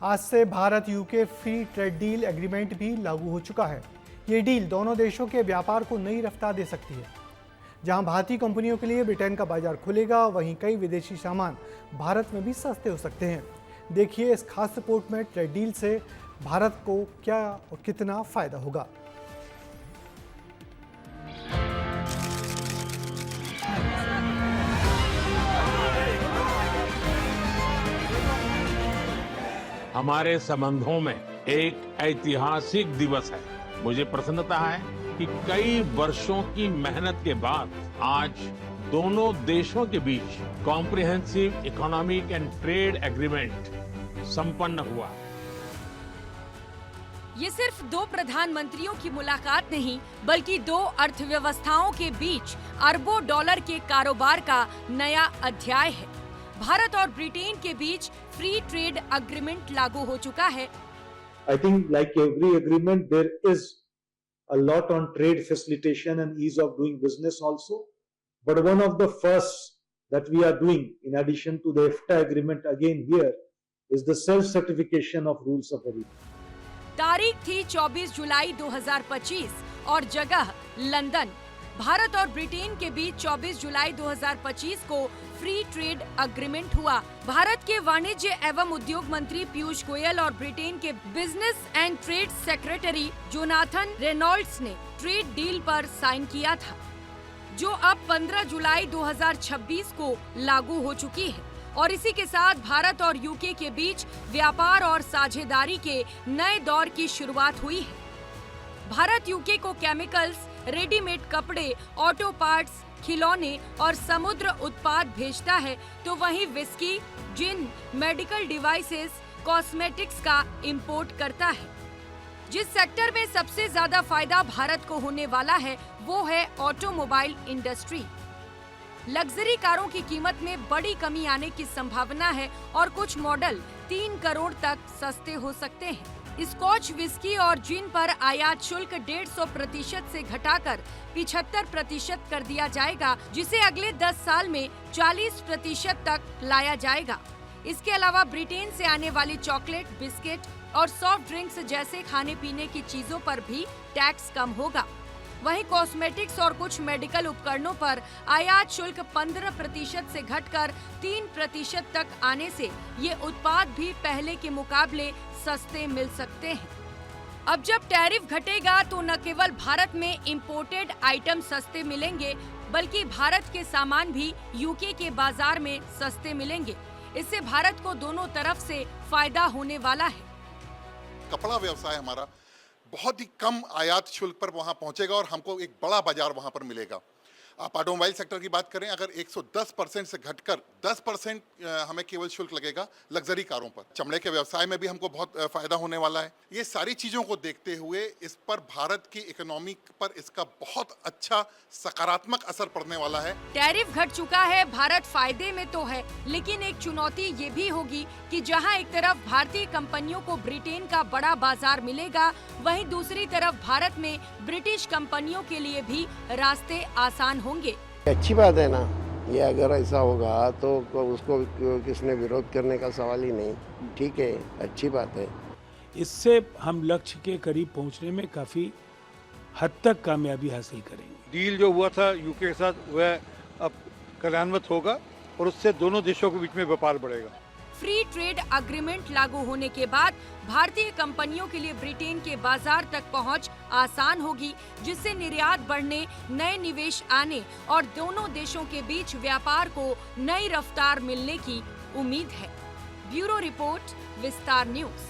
आज से Bharat UK free trade deal agreement भी लागू हो चुका है। ये डील दोनों देशों के व्यापार को नई रफ्तार दे सकती है। जहां भारतीय कंपनियों के लिए ब्रिटेन का बाजार खुलेगा, वहीं कई विदेशी सामान भारत में भी सस्ते हो सकते हैं। देखिए इस खास रिपोर्ट में ट्रेड डील से भारत को क्या और कितना फायदा होगा। हमारे संबंधों में एक ऐतिहासिक दिवस है। मुझे प्रसन्नता है कि कई वर्षों की मेहनत के बाद आज दोनों देशों के बीच comprehensive economic and trade agreement संपन्न हुआ। ये सिर्फ दो प्रधानमंत्रियों की मुलाकात नहीं, बल्कि दो अर्थव्यवस्थाओं के बीच अरबों डॉलर के कारोबार का नया अध्याय है। भारत और ब्रिटेन के बीच फ्री ट्रेड एग्रीमेंट लागू हो चुका है। I think like every agreement, there is a lot on trade facilitation and ease of doing business also. But one of the first that we are doing, in addition to the EFTA agreement again here, is the self-certification of rules of origin. तारीख थी 24 जुलाई 2025 और जगह London. Bharat और Britain के बीच 24 जुलाई 2025 को free trade agreement हुआ। भारत के वाणिज्य एवं उद्योग मंत्री पीयूष गोयल और ब्रिटेन के business and trade secretary Jonathan Reynolds ने ट्रेड डील पर साइन किया था, जो अब 15 जुलाई 2026 को लागू हो चुकी है। और इसी के साथ भारत और यूके के बीच व्यापार और साझेदारी के नए दौर की शुरुआत हुई है। भारत यूके को केमिकल्स, रेडीमेड कपड़े, ऑटो पार्ट्स, खिलौने और समुद्र उत्पाद भेजता है, तो वहीं विस्की, जिन, मेडिकल डिवाइसेस, कॉस्मेटिक्स का इंपोर्ट करता है। जिस सेक्टर में सबसे ज्यादा फायदा भारत को होने वाला है वो है ऑटोमोबाइल इंडस्ट्री। लग्जरी कारों की कीमत में बड़ी कमी आने की संभावना है और कुछ मॉडल 3 करोड़ तक सस्ते हो सकते हैं। स्कॉच, विस्की और जिन पर आयात शुल्क 150% से घटाकर 75% कर दिया जाएगा, जिसे अगले 10 साल में 40% तक लाया जाएगा। इसके अलावा ब्रिटेन से आने वाली चॉकलेट, बिस्किट और सॉफ्ट ड्रिंक्स जैसे खाने पीने की चीजों पर भी टैक्स कम होगा। वहीं कॉस्मेटिक्स और कुछ मेडिकल उपकरणों पर आयात शुल्क 15% से घटकर 3% तक आने से ये उत्पाद भी पहले के मुकाबले सस्ते मिल सकते हैं। अब जब टैरिफ घटेगा तो न केवल भारत में इंपोर्टेड आइटम सस्ते मिलेंगे, बल्कि भारत के सामान भी यूके के बाजार में सस्ते मिलेंगे। इससे भारत को दोनों तरफ से फायदा होने वाला है। कपड़ा व्यवसाय हमारा बहुत ही कम आयात शुल्क पर वहां पहुंचेगा और हमको एक बड़ा बाजार वहां पर मिलेगा। आप ऑटोमोबाइल सेक्टर की बात करें, अगर 110% से घटकर 10% हमें केवल शुल्क लगेगा लग्जरी कारों पर। चमड़े के व्यवसाय में भी हमको बहुत फायदा होने वाला है। ये सारी चीजों को देखते हुए इस पर भारत की इकोनॉमी पर इसका बहुत अच्छा सकारात्मक असर पड़ने वाला है। टैरिफ घट चुका है, भारत फायदे में तो है, लेकिन एक चुनौती ये भी होगी कि जहां एक तरफ भारतीय कंपनियों को ब्रिटेन का बड़ा बाजार मिलेगा, वहीं दूसरी तरफ भारत में ब्रिटिश कंपनियों के लिए भी रास्ते आसान होंगे। अच्छी बात है ना, ये अगर ऐसा होगा तो उसको किसने विरोध करने का सवाल ही नहीं। ठीक है, अच्छी बात है। इससे हम लक्ष्य के करीब पहुंचने में काफी हद तक कामयाबी हासिल करेंगे। डील जो हुआ था यूके के साथ वह अब कार्यान्वित होगा और उससे दोनों देशों के बीच में व्यापार बढ़ेगा। फ्री ट्रेड एग्रीमेंट लागू होने के बाद भारतीय कंपनियों के लिए ब्रिटेन के बाजार तक पहुंच आसान होगी, जिससे निर्यात बढ़ने, नए निवेश आने और दोनों देशों के बीच व्यापार को नई रफ्तार मिलने की उम्मीद है। ब्यूरो रिपोर्ट, विस्तार न्यूज।